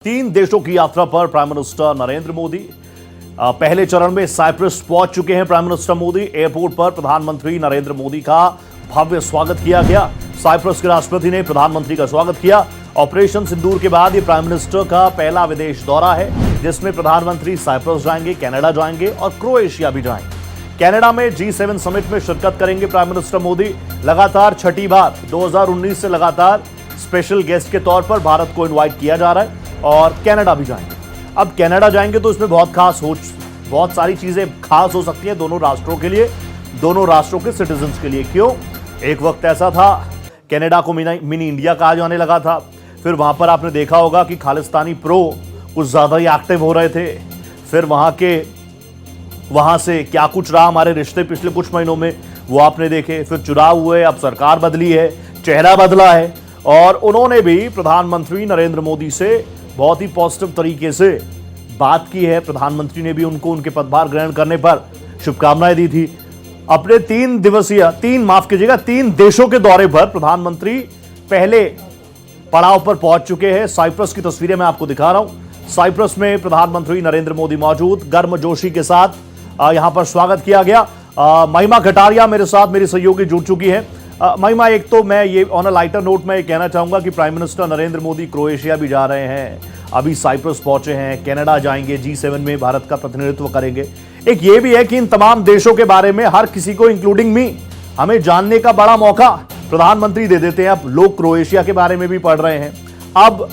तीन देशों की यात्रा पर प्राइम मिनिस्टर नरेंद्र मोदी पहले चरण में साइप्रस पहुंच चुके हैं। प्राइम मिनिस्टर मोदी एयरपोर्ट पर प्रधानमंत्री नरेंद्र मोदी का भव्य स्वागत किया गया। साइप्रस के राष्ट्रपति ने प्रधानमंत्री का स्वागत किया। ऑपरेशन सिंदूर के बाद ये प्राइम मिनिस्टर का पहला विदेश दौरा है, जिसमें प्रधानमंत्री साइप्रस जाएंगे, कनाडा जाएंगे और क्रोएशिया भी जाएंगे। कनाडा में G7 समिट में शिरकत करेंगे प्राइम मिनिस्टर मोदी। लगातार छठी बार 2019 से लगातार स्पेशल गेस्ट के तौर पर भारत को इनवाइट किया जा रहा है और कनाडा भी जाएंगे। अब कनाडा जाएंगे तो इसमें बहुत सारी चीजें खास हो सकती हैं दोनों राष्ट्रों के लिए, दोनों राष्ट्रों के सिटीजन्स के लिए। क्यों? एक वक्त ऐसा था कनाडा को मिनी इंडिया कहा जाने लगा था। फिर वहां पर आपने देखा होगा कि खालिस्तानी प्रो कुछ ज्यादा ही एक्टिव हो रहे थे। फिर वहां से क्या कुछ रहा हमारे रिश्ते पिछले कुछ महीनों में, वो आपने देखे। फिर चुनाव हुए, अब सरकार बदली है, चेहरा बदला है और उन्होंने भी प्रधानमंत्री नरेंद्र मोदी से बहुत ही पॉजिटिव तरीके से बात की है। प्रधानमंत्री ने भी उनको उनके पदभार ग्रहण करने पर शुभकामनाएं दी थी। अपने तीन देशों के दौरे पर प्रधानमंत्री पहले पड़ाव पर पहुंच चुके हैं। साइप्रस की तस्वीरें मैं आपको दिखा रहा हूं। साइप्रस में प्रधानमंत्री नरेंद्र मोदी मौजूद, गर्मजोशी के साथ यहां पर स्वागत किया गया। महिमा कटारिया मेरे साथ मेरी सहयोगी जुड़ चुकी है। महिमा, एक तो मैं ये ऑन अ लाइटर नोट में कहना चाहूंगा कि prime minister Narendra Modi Croatia भी जा रहे हैं, अभी साइप्रस पहुंचे हैं, कनाडा जाएंगे, G7 में भारत का प्रतिनिधित्व करेंगे। एक ये भी है कि इन तमाम देशों के बारे में हर किसी को इंक्लूडिंग मी हमें जानने का बड़ा मौका प्रधानमंत्री दे देते हैं। अब लोग क्रोएशिया के बारे में भी पढ़ रहे हैं, अब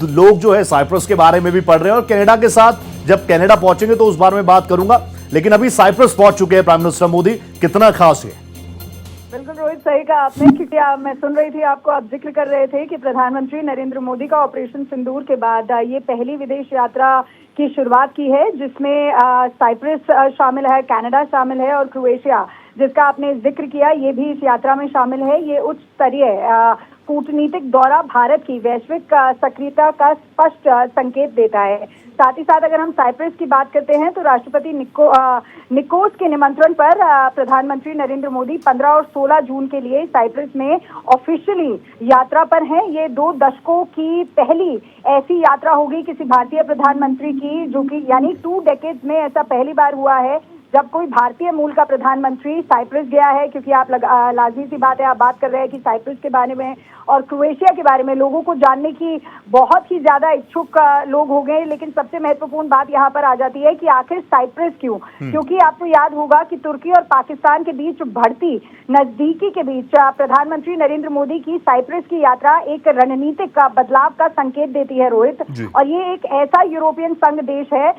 लोग जो है साइप्रस के बारे में भी पढ़ रहे हैं और कनाडा के साथ जब कनाडा पहुंचेंगे तो उस बारे में बात करूंगा। लेकिन अभी साइप्रस पहुंच चुके हैं प्राइम मिनिस्टर मोदी, कितना खास है? बिल्कुल रोहित, सही कहा आपने, क्योंकि मैं सुन रही थी आपको, आप जिक्र कर रहे थे कि प्रधानमंत्री नरेंद्र मोदी का ऑपरेशन सिंदूर के बाद ये पहली विदेश यात्रा की शुरुआत की है, जिसमें साइप्रस शामिल है, कनाडा शामिल है और क्रोएशिया जिसका आपने जिक्र किया ये भी इस यात्रा में शामिल है। ये उच्च स्तरीय कूटनीतिक दौरा भारत की वैश्विक सक्रियता का स्पष्ट संकेत देता है। साथ ही साथ अगर हम साइप्रस की बात करते हैं तो राष्ट्रपति निकोस के निमंत्रण पर प्रधानमंत्री नरेंद्र मोदी 15 और 16 जून के लिए साइप्रस में ऑफिशियली यात्रा पर हैं। ये 2 दशकों की पहली ऐसी यात्रा होगी किसी भारतीय प्रधानमंत्री की, जो कि यानी 2 डेकेड्स में ऐसा पहली बार हुआ है जब कोई भारतीय मूल का प्रधानमंत्री साइप्रस गया है। क्योंकि आप लाजमी सी बात है, आप बात कर रहे हैं कि साइप्रस के बारे में और क्रोएशिया के बारे में लोगों को जानने की बहुत ही ज्यादा इच्छुक लोग हो गए। लेकिन सबसे महत्वपूर्ण बात यहाँ पर आ जाती है कि आखिर साइप्रस क्यों? क्योंकि आपको याद होगा कि तुर्की और पाकिस्तान के बीच बढ़ती नजदीकी के बीच प्रधानमंत्री नरेंद्र मोदी की साइप्रस की यात्रा एक रणनीतिक बदलाव का संकेत देती है रोहित। और ये एक ऐसा यूरोपियन संघ देश है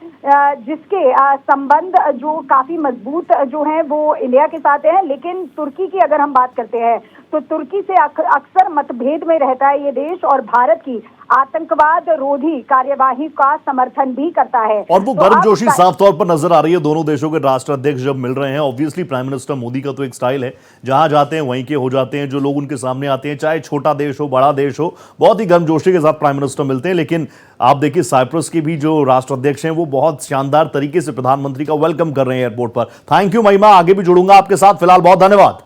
जिसके संबंध जो काफी मजबूत जो है वो इंडिया के साथ है। लेकिन तुर्की की अगर हम बात करते हैं तो तुर्की से अक्सर मतभेद में रहता है ये देश और भारत की आतंकवाद रोधी कार्यवाही का समर्थन भी करता है। और वो गर्मजोशी साफ तौर पर नजर आ रही है दोनों देशों के राष्ट्राध्यक्ष जब मिल रहे हैं। ऑब्वियसली प्राइम मिनिस्टर मोदी का तो एक स्टाइल है, जहां जाते हैं वहीं के हो जाते हैं, जो लोग उनके सामने आते हैं, चाहे छोटा देश हो बड़ा देश हो, बहुत ही गर्मजोशी के साथ प्राइम मिनिस्टर मिलते हैं। लेकिन आप देखिए साइप्रस के भी जो राष्ट्राध्यक्ष हैं वो बहुत शानदार तरीके से प्रधानमंत्री का वेलकम कर रहे हैं एयरपोर्ट पर। थैंक यू महिमा, आगे भी जुड़ूंगा आपके साथ। फिलहाल बहुत धन्यवाद।